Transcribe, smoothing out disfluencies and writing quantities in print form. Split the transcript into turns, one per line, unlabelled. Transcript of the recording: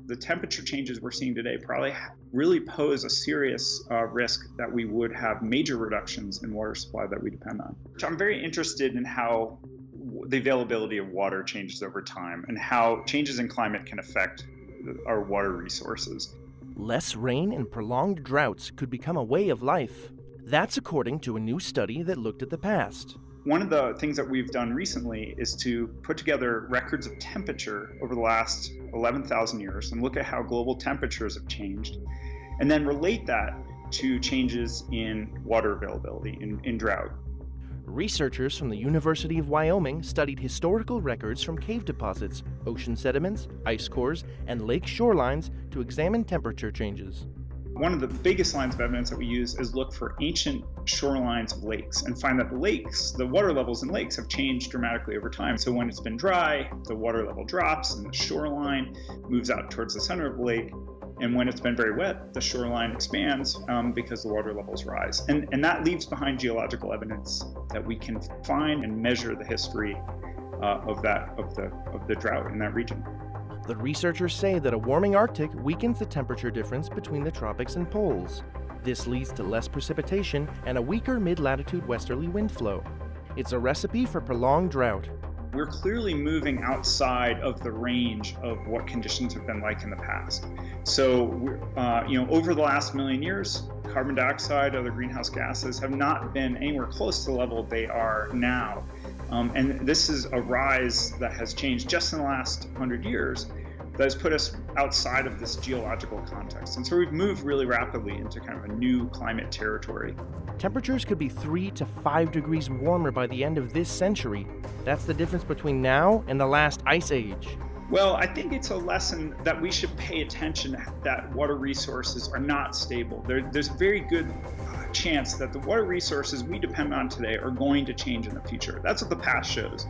The temperature changes we're seeing today probably really pose a serious risk that we would have major reductions in water supply that we depend on. So I'm very interested in how the availability of water changes over time and how changes in climate can affect our water resources.
Less rain and prolonged droughts could become a way of life. That's according to a new study that looked at the past.
One of the things that we've done recently is to put together records of temperature over the last 11,000 years and look at how global temperatures have changed, and then relate that to changes in water availability in drought.
Researchers from the University of Wyoming studied historical records from cave deposits, ocean sediments, ice cores, and lake shorelines to examine temperature changes.
One of the biggest lines of evidence that we use is look for ancient shorelines of lakes and find that the water levels in lakes have changed dramatically over time. So when it's been dry, the water level drops and the shoreline moves out towards the center of the lake. And when it's been very wet, the shoreline expands because the water levels rise. And that leaves behind geological evidence that we can find and measure the history of the drought in that region.
The researchers say that a warming Arctic weakens the temperature difference between the tropics and poles. This leads to less precipitation and a weaker mid-latitude westerly wind flow. It's a recipe for prolonged drought.
We're clearly moving outside of the range of what conditions have been like in the past. So, over the last million years, carbon dioxide, other greenhouse gases have not been anywhere close to the level they are now. And this is a rise that has changed just in the last 100 years that has put us outside of this geological context. And so we've moved really rapidly into kind of a new climate territory.
Temperatures could be 3 to 5 degrees warmer by the end of this century. That's the difference between now and the last ice age.
Well, I think it's a lesson that we should pay attention that water resources are not stable. There's a very good chance that the water resources we depend on today are going to change in the future. That's what the past shows.